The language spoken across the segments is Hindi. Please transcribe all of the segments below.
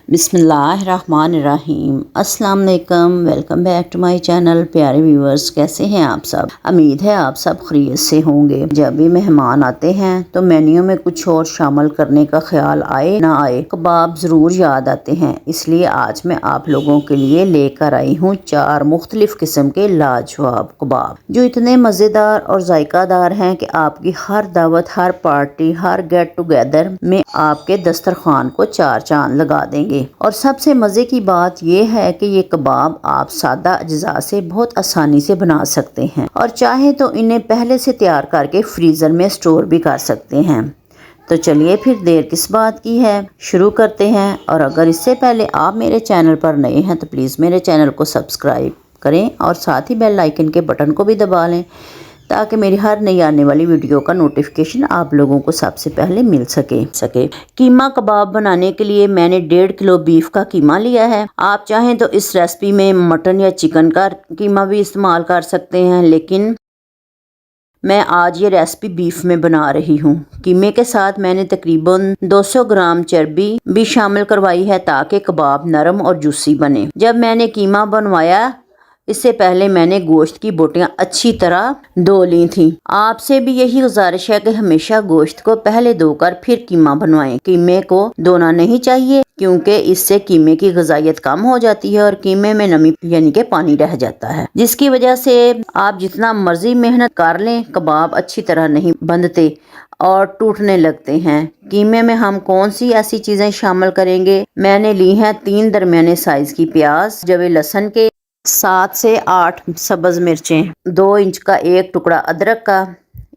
बिस्मिल्लाहिर्रहमानिर्रहीम। अस्सलाम वालेकुम, welcome back to my channel. प्यारे व्यूअर्स, कैसे हैं आप सब? उम्मीद है आप सब खैरियत से होंगे। जब भी मेहमान आते हैं तो मेन्यू में कुछ और शामिल करने का ख्याल आए ना आए, कबाब ज़रूर याद आते हैं। इसलिए आज मैं आप लोगों के लिए लेकर आई हूँ 4 मुख्तलिफ किस्म के लाजवाब कबाब, जो इतने मज़ेदार और जायकादार हैं कि आपकी हर दावत, हर पार्टी, हर गेट टुगेदर में आपके दस्तरखान को 4 चांद लगा देंगे। और सबसे मज़े की बात यह है कि ये कबाब आप सादा अज्जा से बहुत आसानी से बना सकते हैं और चाहे तो इन्हें पहले से तैयार करके फ्रीज़र में स्टोर भी कर सकते हैं। तो चलिए फिर देर किस बात की है, शुरू करते हैं। और अगर इससे पहले आप मेरे चैनल पर नए हैं तो प्लीज़ मेरे चैनल को सब्सक्राइब करें और साथ ही बेल आइकन के बटन को भी दबा लें, ताकि मेरी हर नई आने वाली वीडियो का नोटिफिकेशन आप लोगों को सबसे पहले मिल सके। कीमा कबाब बनाने के लिए मैंने 1.5 किलो बीफ का कीमा लिया है। आप चाहें तो इस रेसिपी में मटन या चिकन का कीमा भी इस्तेमाल कर सकते हैं, लेकिन मैं आज ये रेसिपी बीफ में बना रही हूँ। कीमे के साथ मैंने तकरीबन 200 ग्राम चर्बी भी शामिल करवाई है, ताकि कबाब नरम और जूसी बने। जब मैंने कीमा बनवाया, इससे पहले मैंने गोश्त की बोटियां अच्छी तरह धो ली थी। आपसे भी यही गुजारिश है कि हमेशा गोश्त को पहले धोकर फिर कीमा बनवाएं। कीमे को धोना नहीं चाहिए, क्योंकि इससे कीमे की ग़िज़ाइयत कम हो जाती है और कीमे में नमी यानी कि पानी रह जाता है, जिसकी वजह से आप जितना मर्जी मेहनत कर लें, कबाब अच्छी तरह नहीं बनते और टूटने लगते हैं। कीमे में हम कौन सी ऐसी चीज़ें शामिल करेंगे? मैंने ली हैं 3 दरमियाने साइज़ की प्याज, जवे लहसुन के 7 से 8 सब्ज़ मिर्चें, 2 इंच का एक टुकड़ा अदरक का।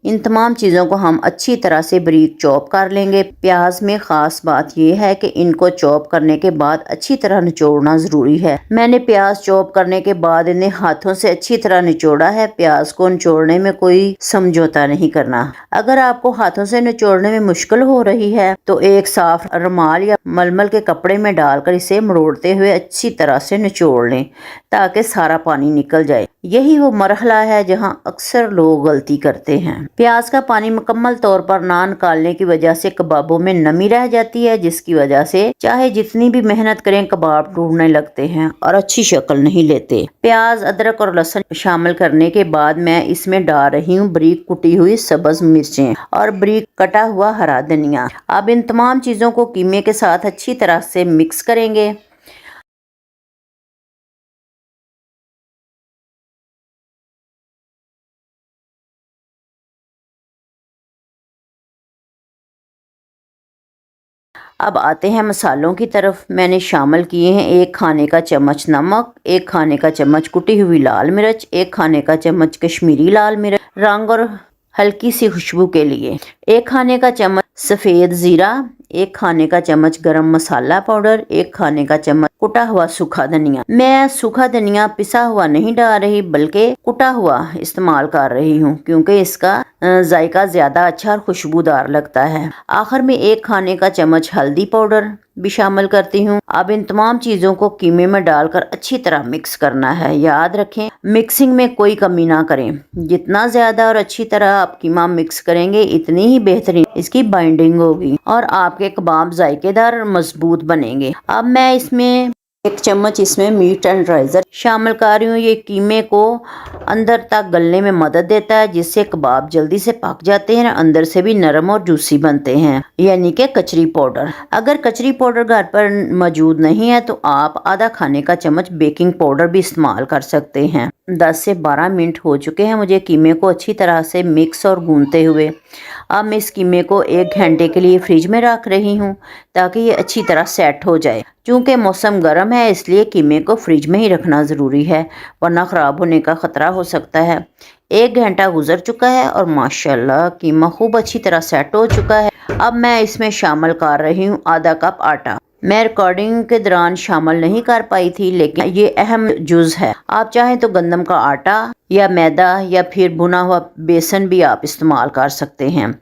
इन तमाम चीज़ों को हम अच्छी तरह से बारीक चॉप कर लेंगे। प्याज में ख़ास बात यह है कि इनको चॉप करने के बाद अच्छी तरह निचोड़ना ज़रूरी है। मैंने प्याज चॉप करने के बाद इन्हें हाथों से अच्छी तरह निचोड़ा है। प्याज को निचोड़ने में कोई समझौता नहीं करना। अगर आपको हाथों से निचोड़ने में मुश्किल हो रही है तो एक साफ रुमाल या मलमल के कपड़े में डालकर इसे मरोड़ते हुए अच्छी तरह से निचोड़ लें, ताकि सारा पानी निकल जाए। यही वो मरहला है जहां अक्सर लोग गलती करते हैं। प्याज का पानी मुकम्मल तौर पर ना निकालने की वजह से कबाबों में नमी रह जाती है, जिसकी वजह से चाहे जितनी भी मेहनत करें कबाब टूटने लगते हैं और अच्छी शक्ल नहीं लेते। प्याज, अदरक और लहसुन शामिल करने के बाद मैं इसमें डाल रही हूँ बारीक कुटी हुई सब्ज़ मिर्चें और बारीक कटा हुआ हरा धनिया। अब इन तमाम चीज़ों को कीमे के साथ अच्छी तरह से मिक्स करेंगे। अब आते हैं मसालों की तरफ। मैंने शामिल किए हैं 1 खाने का चम्मच नमक, 1 खाने का चम्मच कुटी हुई लाल मिर्च, 1 खाने का चम्मच कश्मीरी लाल मिर्च रंग और हल्की सी खुशबू के लिए, 1 खाने का चम्मच सफ़ेद ज़ीरा, 1 खाने का चम्मच गरम मसाला पाउडर, 1 खाने का चम्मच कुटा हुआ सूखा धनिया। मैं सूखा धनिया पिसा हुआ नहीं डाल रही, बल्कि कुटा हुआ इस्तेमाल कर रही हूँ, क्योंकि इसका जायका ज़्यादा अच्छा और खुशबूदार लगता है। आखिर में 1 खाने का चम्मच हल्दी पाउडर भी शामिल करती हूँ। अब इन तमाम चीज़ों को कीमे में डालकर अच्छी तरह मिक्स करना है। याद रखें, मिक्सिंग में कोई कमी ना करें। जितना ज़्यादा और अच्छी तरह आप कीमा मिक्स करेंगे, इतनी ही बेहतरीन इसकी बाइंडिंग होगी और आपके कबाब जायकेदार और मजबूत बनेंगे। अब मैं इसमें 1 चम्मच इसमें मीट टेंडराइज़र शामिल कर रही हूँ। ये कीमे को अंदर तक गलने में मदद देता है, जिससे कबाब जल्दी से पक जाते हैं, अंदर से भी नरम और जूसी बनते हैं, यानी कि कचरी पाउडर। अगर कचरी पाउडर घर पर मौजूद नहीं है तो आप आधा खाने का चम्मच बेकिंग पाउडर भी इस्तेमाल कर सकते हैं। 10 से 12 मिनट हो चुके हैं मुझे कीमे को अच्छी तरह से मिक्स और गूंथते हुए। अब मैं इस कीमे को 1 घंटे के लिए फ्रिज में रख रही हूँ, ताकि ये अच्छी तरह सेट हो जाए। चूँकि मौसम गर्म है, इसलिए कीमे को फ्रिज में ही रखना ज़रूरी है, वरना ख़राब होने का ख़तरा हो सकता है। 1 घंटा गुजर चुका है और माशाल्लाह कीमा खूब अच्छी तरह सेट हो चुका है। अब मैं इसमें शामिल कर रही हूँ आधा कप आटा। मैं रिकॉर्डिंग के दौरान शामिल नहीं कर पाई थी, लेकिन ये अहम जुज़ है। आप चाहें तो गंदम का आटा या मैदा या फिर भुना हुआ बेसन भी आप इस्तेमाल कर सकते हैं।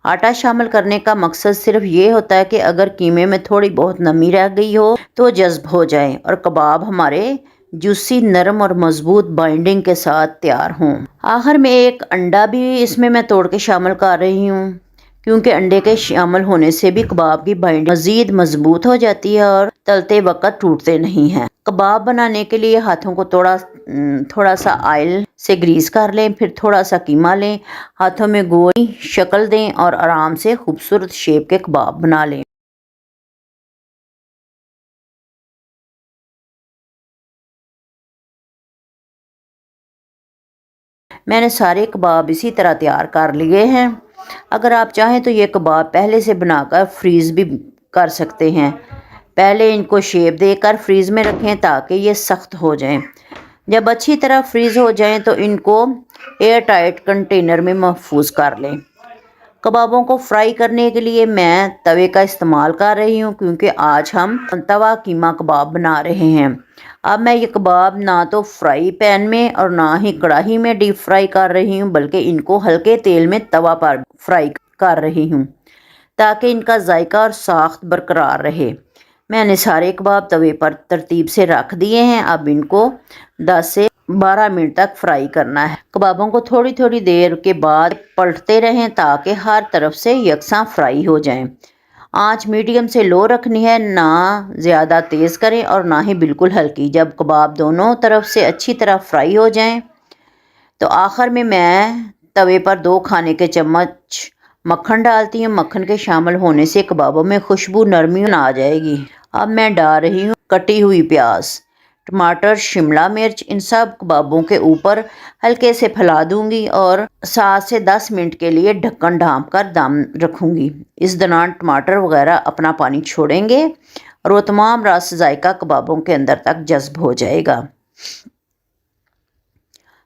आटा शामिल करने का मकसद सिर्फ ये होता है कि अगर कीमे में थोड़ी बहुत नमी रह गई हो तो जज्ब हो जाए और कबाब हमारे जूसी, नरम और मजबूत बाइंडिंग के साथ तैयार हों। आखिर में 1 अंडा भी इसमें मैं तोड़ के शामिल कर रही हूँ, क्योंकि अंडे के शामिल होने से भी कबाब की बाइंडिंग मज़ीद मजबूत हो जाती है और तलते वक्त टूटते नहीं हैं। कबाब बनाने के लिए हाथों को थोड़ा सा ऑयल से ग्रीस कर लें, फिर थोड़ा सा कीमा लें, हाथों में गोल शक्ल दें और आराम से खूबसूरत शेप के कबाब बना लें। मैंने सारे कबाब इसी तरह तैयार कर लिए हैं। अगर आप चाहें तो ये कबाब पहले से बनाकर फ्रीज़ भी कर सकते हैं। पहले इनको शेप देकर फ्रीज़ में रखें ताकि ये सख्त हो जाएं। जब अच्छी तरह फ्रीज़ हो जाएं तो इनको एयर टाइट कंटेनर में महफूज कर लें। कबाबों को फ्राई करने के लिए मैं तवे का इस्तेमाल कर रही हूँ क्योंकि आज हम तवा कीमा कबाब बना रहे हैं। अब मैं ये कबाब ना तो फ्राई पैन में और ना ही कढ़ाई में डीप फ्राई कर रही हूँ, बल्कि इनको हल्के तेल में तवा पर फ्राई कर रही हूँ ताकि इनका जायका और साख्त बरकरार रहे। मैंने सारे कबाब तवे पर तरतीब से रख दिए हैं। अब इनको 10 से 12 मिनट तक फ्राई करना है। कबाबों को थोड़ी थोड़ी देर के बाद पलटते रहें ताकि हर तरफ से यकसां फ्राई हो जाएं। आंच मीडियम से लो रखनी है, ना ज़्यादा तेज़ करें और ना ही बिल्कुल हल्की। जब कबाब दोनों तरफ से अच्छी तरह फ्राई हो जाएं तो आखिर में मैं तवे पर 2 खाने के चम्मच मक्खन डालती हूँ। मक्खन के शामिल होने से कबाबों में खुशबू नरमी आ जाएगी। अब मैं डाल रही हूँ कटी हुई प्याज, टमाटर, शिमला मिर्च। इन सब कबाबों के ऊपर हल्के से फैला दूंगी और 7 से 10 मिनट के लिए ढक्कन ढाँप कर दम रखूंगी। इस दौरान टमाटर वगैरह अपना पानी छोड़ेंगे और वो तमाम रस जायका कबाबों के अंदर तक जज्ब हो जाएगा।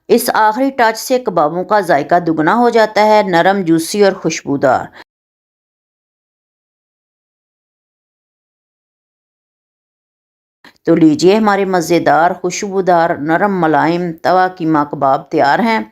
इस आखिरी टच से कबाबों का जायका दुगना हो जाता है, नरम, जूसी और खुशबूदार। तो लीजिए, हमारे मज़ेदार, खुशबूदार, नरम, मुलायम तवा कीमा कबाब तैयार हैं।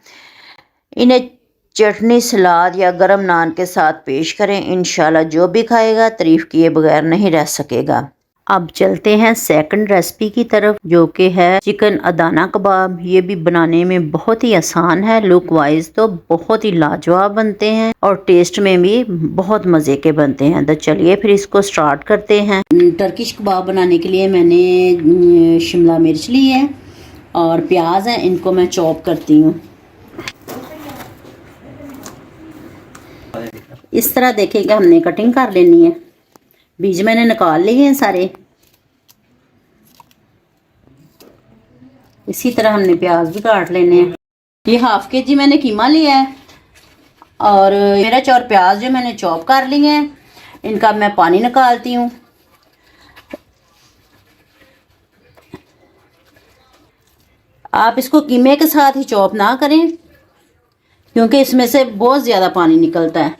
इन्हें चटनी, सलाद या गरम नान के साथ पेश करें। इंशाल्लाह जो भी खाएगा तारीफ़ किए बगैर नहीं रह सकेगा। अब चलते हैं सेकंड रेसिपी की तरफ, जो कि है चिकन अदाना कबाब। ये भी बनाने में बहुत ही आसान है। लुक वाइज तो बहुत ही लाजवाब बनते हैं और टेस्ट में भी बहुत मज़े के बनते हैं। तो चलिए फिर इसको स्टार्ट करते हैं। टर्किश कबाब बनाने के लिए मैंने शिमला मिर्च ली है और प्याज है, इनको मैं चॉप करती हूँ। इस तरह देखिएगा, हमने कटिंग कर लेनी है। बीज मैंने निकाल लिए हैं सारे। इसी तरह हमने प्याज भी काट लेने हैं। ये हाफ के जी मैंने कीमा लिया है और मिर्च और प्याज जो मैंने चॉप कर लिए हैं, इनका मैं पानी निकालती हूँ। आप इसको कीमे के साथ ही चॉप ना करें क्योंकि इसमें से बहुत ज़्यादा पानी निकलता है।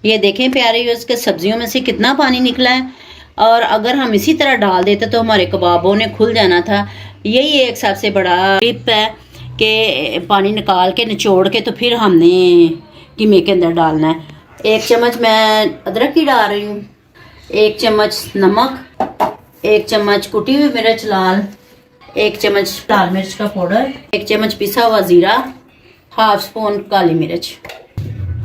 ये देखें प्यारे व्यूअर्स के सब्जियों में से कितना पानी निकला है, और अगर हम इसी तरह डाल देते तो हमारे कबाबों ने खुल जाना था। यही एक सबसे बड़ा टिप है कि पानी निकाल के निचोड़ के तो फिर हमने कीमे के अंदर डालना है। 1 चम्मच मैं अदरक की डाल रही हूँ, 1 चम्मच नमक, 1 चम्मच कुटी हुई मिर्च लाल, 1 चम्मच लाल मिर्च का पाउडर, 1 चम्मच पिसा हुआ ज़ीरा, हाफ स्पून काली मिर्च।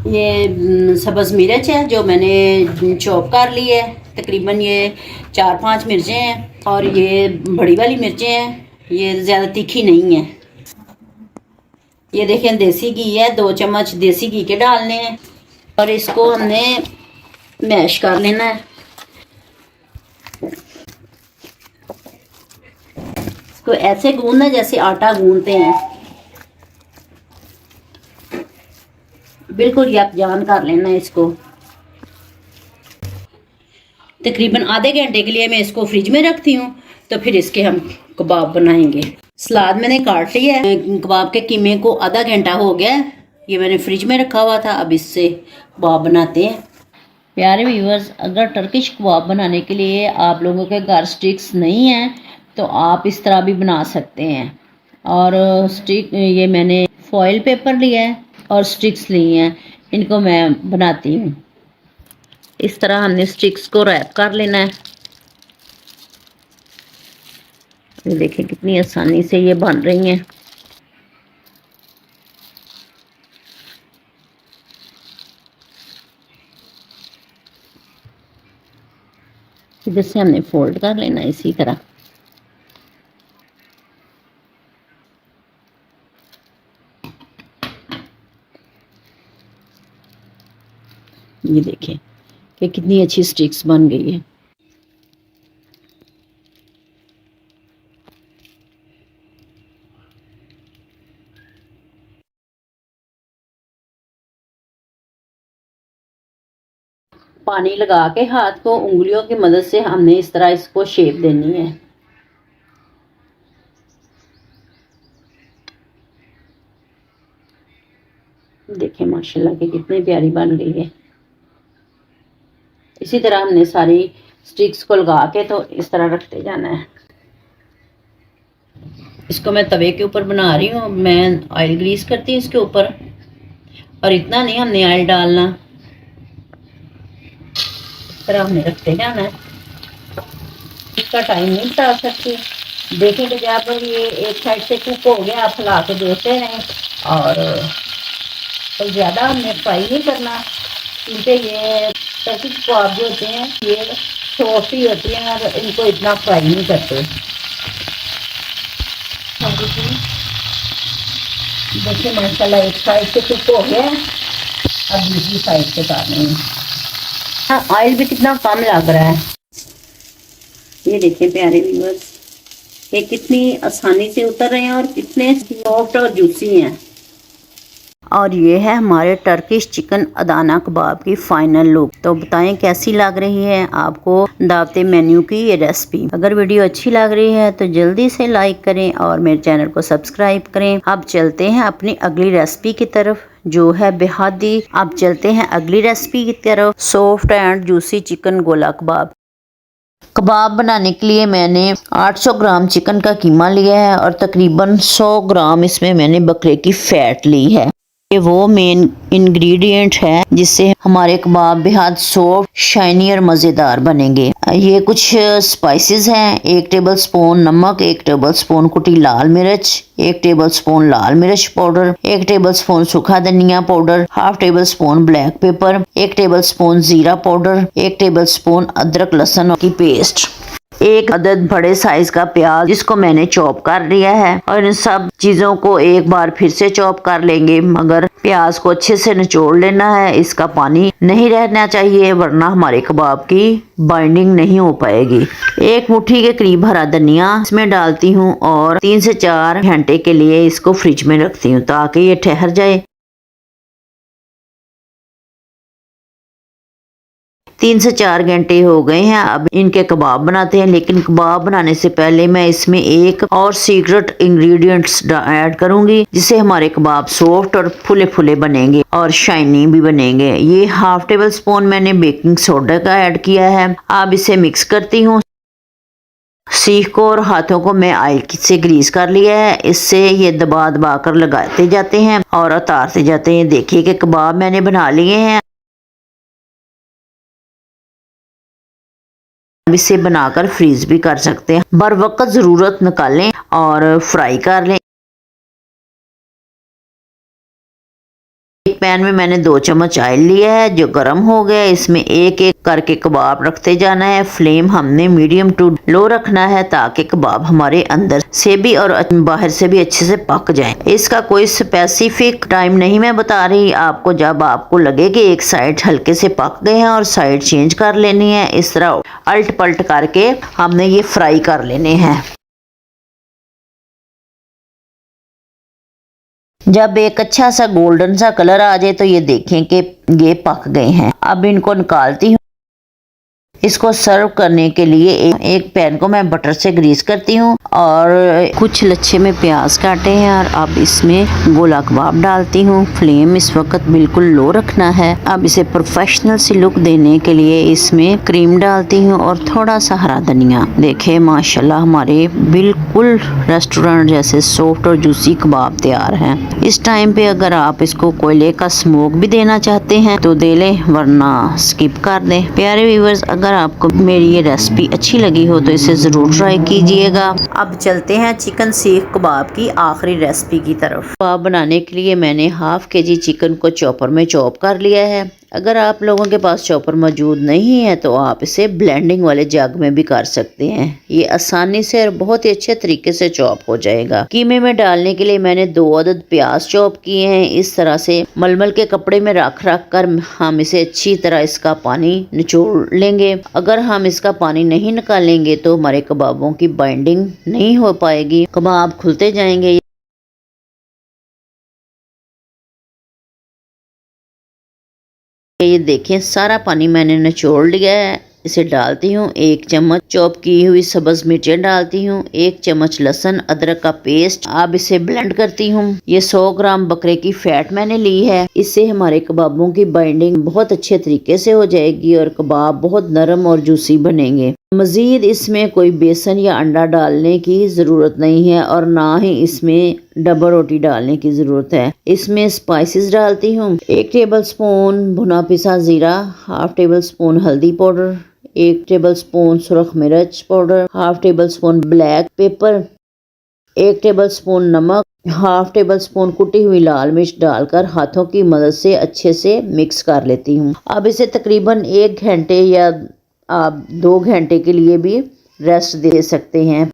ये सब्ज़ मिर्च है जो मैंने चॉप कर ली है। तकरीबन ये 4-5 मिर्चें हैं और ये बड़ी वाली मिर्चें हैं, ये ज़्यादा तीखी नहीं है। ये देखें देसी घी है, 2 चम्मच देसी घी के डालने हैं और इसको हमने मैश कर लेना है। इसको ऐसे गूंदना जैसे आटा गूंदते हैं, बिल्कुल यकजान कर लेना है इसको। तकरीबन आधे घंटे के लिए मैं इसको फ्रिज में रखती हूँ, तो फिर इसके हम कबाब बनाएंगे। सलाद मैंने काट लिया है। कबाब के कीमे को आधा घंटा हो गया है, ये मैंने फ्रिज में रखा हुआ था। अब इससे कबाब बनाते हैं। प्यारे व्यूअर्स, अगर टर्किश कबाब बनाने के लिए आप लोगों के घर स्टिक्स नहीं हैं तो आप इस तरह भी बना सकते हैं। और स्टिक ये मैंने फॉइल पेपर लिया है और स्टिक्स ली हैं, इनको मैं बनाती हूँ। इस तरह हमने स्टिक्स को रैप कर लेना है। ये देखिए कितनी आसानी से ये बन रही हैं। इधर से हमने फोल्ड कर लेना इसी तरह। ये देखें कि कितनी अच्छी स्टिक्स बन गई है। पानी लगा के हाथ को उंगलियों की मदद से हमने इस तरह इसको शेप देनी है। देखें माशाल्लाह कि कितनी प्यारी बन गई है। इसी तरह हमने सारी स्टिक्स को लगा के तो इस तरह रखते जाना है। इसको मैं तवे के ऊपर बना रही हूँ। मैं ऑयल ग्रीस करती हूँ इसके ऊपर, और इतना नहीं हमने ऑयल डालना, इस तरह हमने रखते जाना है। इसका टाइम नहीं बता सकती। देखेंगे जब ये एक साइड से कुक हो गया आप हिला के देते रहें, और तो ज़्यादा हमने फ्राई नहीं करना, क्योंकि ये टर्किश कबाब जो होते हैं ये सॉफ्ट ही होती हैं और इनको इतना फ्राई नहीं करते। देखिए माशाल्लाह एक साइड से कुक हो गया, अब दूसरी साइड से डालने हैं। हाँ, ऑयल भी कितना कम लग रहा है। ये देखिए प्यारे व्यूअर्स, ये कितनी आसानी से उतर रहे हैं और कितने सॉफ्ट और जूसी हैं। और ये है हमारे टर्किश चिकन अदाना कबाब की फाइनल लुक। तो बताएं कैसी लग रही है आपको दावते मेन्यू की ये रेसिपी। अगर वीडियो अच्छी लग रही है तो जल्दी से लाइक करें और मेरे चैनल को सब्सक्राइब करें। अब चलते हैं अपनी अगली रेसिपी की तरफ, जो है बेहदी। अब चलते हैं अगली रेसिपी की तरफ, सॉफ्ट एंड जूसी चिकन गोला कबाब। कबाब बनाने के लिए मैंने 800 ग्राम चिकन का कीमा लिया है और तकरीबन 100 ग्राम इसमें मैंने बकरे की फैट ली है। ये वो मेन इंग्रेडिएंट है जिससे हमारे कबाब बेहद सॉफ्ट, शाइनी और मज़ेदार बनेंगे। ये कुछ स्पाइसेस हैं, 1 टेबलस्पून नमक, 1 टेबलस्पून कुटी लाल मिर्च, 1 टेबलस्पून लाल मिर्च पाउडर, 1 टेबलस्पून सूखा धनिया powder, half tablespoon black pepper, 1 tablespoon जीरा पाउडर, 1 टेबलस्पून अदरक लहसुन की पेस्ट, 1 अदद बड़े साइज का प्याज जिसको मैंने चॉप कर लिया है। और इन सब चीज़ों को एक बार फिर से चॉप कर लेंगे, मगर प्याज को अच्छे से निचोड़ लेना है। इसका पानी नहीं रहना चाहिए वरना हमारे कबाब की बाइंडिंग नहीं हो पाएगी। 1 मुट्ठी के करीब हरा धनिया इसमें डालती हूँ और 3 से 4 घंटे के लिए इसको फ्रिज में रखती हूँ ताकि ये ठहर जाए। 3 से 4 घंटे हो गए हैं। अब इनके कबाब बनाते हैं, लेकिन कबाब बनाने से पहले मैं इसमें एक और सीक्रेट इंग्रेडिएंट्स ऐड करूंगी जिससे हमारे कबाब सॉफ्ट और फुले फुले बनेंगे और शाइनी भी बनेंगे। ये हाफ टेबल स्पून मैंने बेकिंग सोडा का ऐड किया है। अब इसे मिक्स करती हूँ। सीख को और हाथों को मैं ऑयल से ग्रीस कर लिया है। इससे ये दबा दबा कर लगाते जाते हैं और उतारते जाते हैं। देखिए कि कबाब मैंने बना लिए हैं। इसे बनाकर फ्रीज भी कर सकते हैं। बर वक्त ज़रूरत निकालें और फ्राई कर लें। एक पैन में मैंने 2 चम्मच ऑयल लिया है जो गर्म हो गया। इसमें एक एक करके कबाब रखते जाना है। फ्लेम हमने मीडियम टू लो रखना है ताकि कबाब हमारे अंदर से भी और बाहर से भी अच्छे से पक जाएं। इसका कोई स्पेसिफिक टाइम नहीं मैं बता रही आपको। जब आपको लगे कि एक साइड हल्के से पक गए हैं और साइड चेंज कर लेनी है, इस तरह अल्ट पल्ट करके हमने ये फ्राई कर लेने हैं। जब एक अच्छा सा गोल्डन सा कलर आ जाए तो ये देखें कि ये पक गए हैं। अब इनको निकालती हूँ। इसको सर्व करने के लिए एक पैन को मैं बटर से ग्रीस करती हूँ और कुछ लच्छे में प्याज काटे हैं और अब इसमें गोला कबाब डालती हूँ। फ्लेम इस वक्त बिल्कुल लो रखना है। अब इसे प्रोफेशनल सी लुक देने के लिए इसमें क्रीम डालती हूँ और थोड़ा सा हरा धनिया। देखें माशाल्लाह हमारे बिल्कुल रेस्टोरेंट जैसे सॉफ्ट और जूसी कबाब तैयार हैं। इस टाइम पे अगर आप इसको कोयले का स्मोक भी देना चाहते हैं तो दे लें, वरना स्किप कर दें। प्यारे व्यूअर्स, अगर आपको मेरी ये रेसिपी अच्छी लगी हो तो इसे ज़रूर ट्राई कीजिएगा। अब चलते हैं चिकन सीख कबाब की आखिरी रेसिपी की तरफ। कबाब बनाने के लिए मैंने हाफ kg चिकन को चॉपर में चॉप कर लिया है अगर आप लोगों के पास चॉपर मौजूद नहीं है तो आप इसे ब्लेंडिंग वाले जग में भी कर सकते हैं। ये आसानी से और बहुत ही अच्छे तरीके से चॉप हो जाएगा। कीमे में डालने के लिए मैंने 2 अदद प्याज चॉप किए हैं। इस तरह से मलमल के कपड़े में रख कर हम इसे अच्छी तरह इसका पानी निचोड़ लेंगे। अगर हम इसका पानी नहीं निकालेंगे तो हमारे कबाबों की बाइंडिंग नहीं हो पाएगी, कबाब खुलते जाएंगे। ये देखें सारा पानी मैंने निचोड़ लिया है। इसे डालती हूँ। 1 चम्मच चॉप की हुई सब्ज मिर्चें डालती हूँ। 1 चम्मच लहसुन अदरक का पेस्ट। अब इसे ब्लेंड करती हूँ। ये 100 ग्राम बकरे की फैट मैंने ली है। इससे हमारे कबाबों की बाइंडिंग बहुत अच्छे तरीके से हो जाएगी और कबाब बहुत नरम और जूसी बनेंगे। मज़ीद इसमें कोई बेसन या अंडा डालने की ज़रूरत नहीं है और ना ही इसमें डबल रोटी डालने की ज़रूरत है। इसमें स्पाइसेस डालती हूँ। 1 टेबल स्पून भुना पिसा ज़ीरा, 1/2 टेबल स्पून हल्दी पाउडर, 1 टेबल स्पून सुरख मिर्च powder, 1/2 table spoon black pepper, 1 table spoon नमक, 1/2 टेबल स्पून कुटी हुई लाल मिर्च डालकर हाथों की मदद से अच्छे से मिक्स कर लेती हूँ। अब इसे तकरीबन 1 घंटे या आप 2 घंटे के लिए भी रेस्ट दे सकते हैं।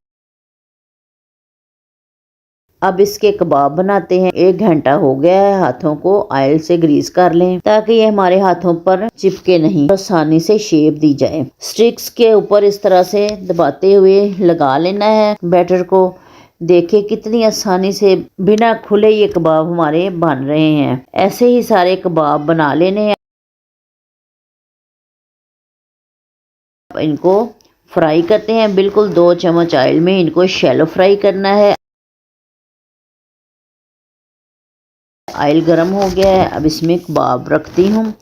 अब इसके कबाब बनाते हैं। 1 घंटा हो गया है। हाथों को ऑयल से ग्रीस कर लें ताकि ये हमारे हाथों पर चिपके नहीं, आसानी से शेप दी जाए। स्टिक्स के ऊपर इस तरह से दबाते हुए लगा लेना है बैटर को। देखिए कितनी आसानी से बिना खुले ये कबाब हमारे बन रहे हैं। ऐसे ही सारे कबाब बना लेने हैं। इनको फ्राई करते हैं। बिल्कुल 2 चम्मच ऑयल में इनको शैलो फ्राई करना है। ऑयल गर्म हो गया है। अब इसमें कबाब रखती हूँ।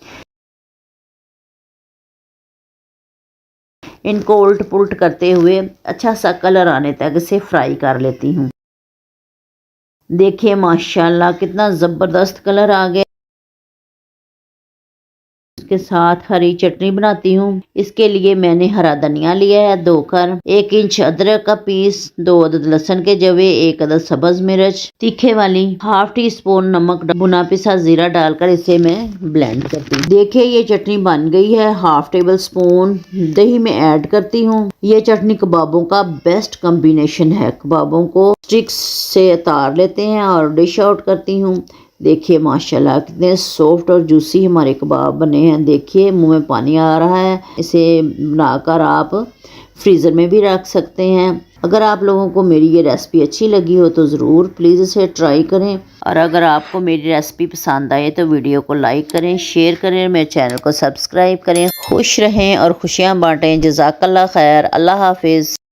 इनको उल्ट पुल्ट करते हुए अच्छा सा कलर आने तक इसे फ्राई कर लेती हूँ। देखिए माशाल्लाह कितना ज़बरदस्त कलर आ गया। इसके साथ हरी चटनी बनाती हूँ। इसके लिए मैंने हरा धनिया लिया है धोकर, 1 इंच अदरक का पीस, 2 अदद लहसुन के जवे, 1 अदद सब्ज मिर्च तीखे वाली, 1/2 टीस्पून नमक, भुना पिसा जीरा डालकर इसे मैं ब्लेंड करती हूँ। देखिए ये चटनी बन गई है। 1/2 टेबल स्पून दही में ऐड करती हूँ। ये चटनी कबाबों का बेस्ट कॉम्बिनेशन है। कबाबों को स्टिक्स से उतार लेते हैं और डिश आउट करती हूँ। देखिए माशाल्लाह कितने सॉफ्ट और जूसी हमारे कबाब बने हैं। देखिए मुंह में पानी आ रहा है। इसे बनाकर आप फ्रीज़र में भी रख सकते हैं। अगर आप लोगों को मेरी ये रेसिपी अच्छी लगी हो तो ज़रूर प्लीज़ इसे ट्राई करें। और अगर आपको मेरी रेसिपी पसंद आए तो वीडियो को लाइक करें, शेयर करें, मेरे चैनल को सब्सक्राइब करें। खुश रहें और खुशियाँ बांटें। जज़ाकल्लाह खैर। अल्लाह हाफिज़।